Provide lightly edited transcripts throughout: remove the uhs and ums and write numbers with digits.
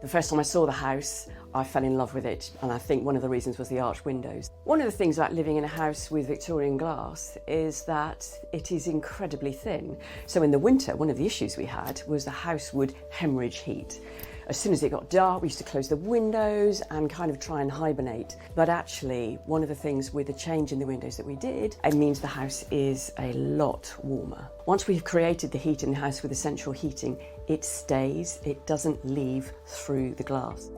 The first time I saw the house, I fell in love with it, and I think one of the reasons was the arched windows. One of the things about living in a house with Victorian glass is that it is incredibly thin. So in the winter, one of the issues we had was the house would hemorrhage heat. As soon as it got dark, we used to close the windows and kind of try and hibernate. But actually, one of the things with the change in the windows that we did, it means the house is a lot warmer. Once we've created the heat in the house with the central heating, it stays, it doesn't leave through the glass.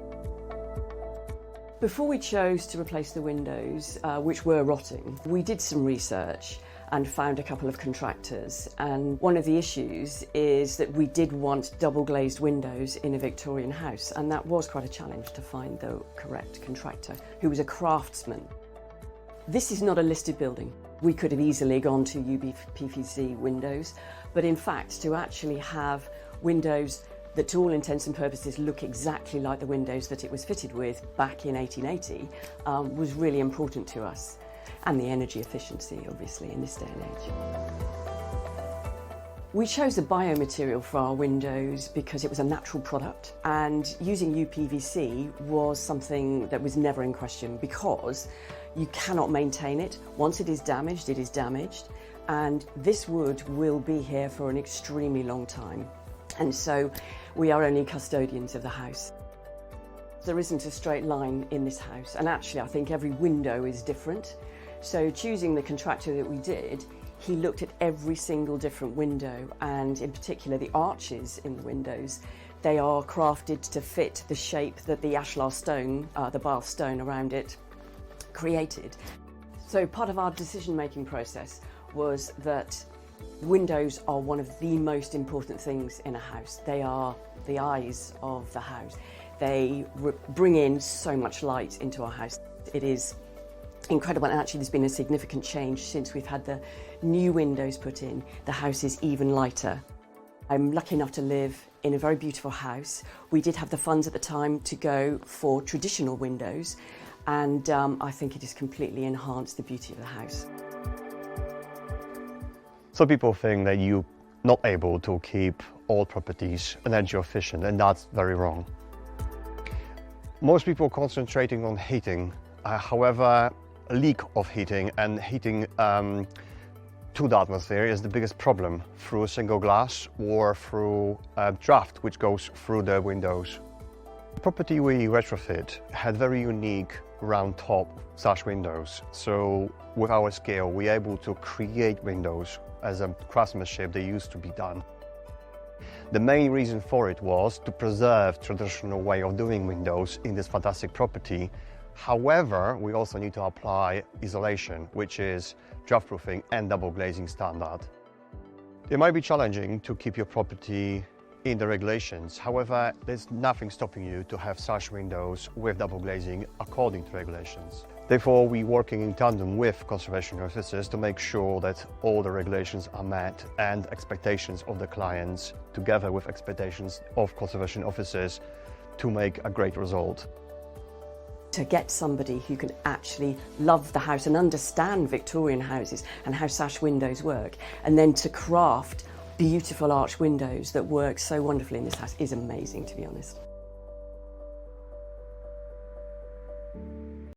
Before we chose to replace the windows, which were rotting, we did some research and found a couple of contractors. And one of the issues is that we did want double glazed windows in a Victorian house, and that was quite a challenge to find the correct contractor who was a craftsman. This is not a listed building. We could have easily gone to UPVC windows, but in fact to actually have windows that to all intents and purposes look exactly like the windows that it was fitted with back in 1880 was really important to us. And the energy efficiency, obviously, in this day and age. We chose a biomaterial for our windows because it was a natural product, and using UPVC was something that was never in question because you cannot maintain it. Once it is damaged, and this wood will be here for an extremely long time. And so we are only custodians of the house. There isn't a straight line in this house, and actually I think every window is different. So choosing the contractor that we did, he looked at every single different window, and in particular the arches in the windows. They are crafted to fit the shape that the ashlar stone, the Bath stone around it, created. So part of our decision-making process was that windows are one of the most important things in a house. They are the eyes of the house. They bring in so much light into our house. It is incredible, and actually there's been a significant change since we've had the new windows put in. The house is even lighter. I'm lucky enough to live in a very beautiful house. We did have the funds at the time to go for traditional windows, and I think it has completely enhanced the beauty of the house. So people think that you're not able to keep all properties energy efficient, and that's very wrong. Most people are concentrating on heating. However, leak of heating and heating to the atmosphere is the biggest problem through single glass or through draft which goes through the windows. The property we retrofit had very unique round top sash windows, so with our scale we're able to create windows as a craftsmanship they used to be done. The main reason for it was to preserve traditional way of doing windows in this fantastic property. However, we also need to apply isolation, which is draft proofing and double glazing standard. It might be challenging to keep your property in the regulations. However, there's nothing stopping you to have sash windows with double glazing according to regulations. Therefore, we're working in tandem with conservation officers to make sure that all the regulations are met and expectations of the clients, together with expectations of conservation officers, to make a great result. To get somebody who can actually love the house and understand Victorian houses and how sash windows work, and then to craft beautiful arch windows that work so wonderfully in this house is amazing, to be honest.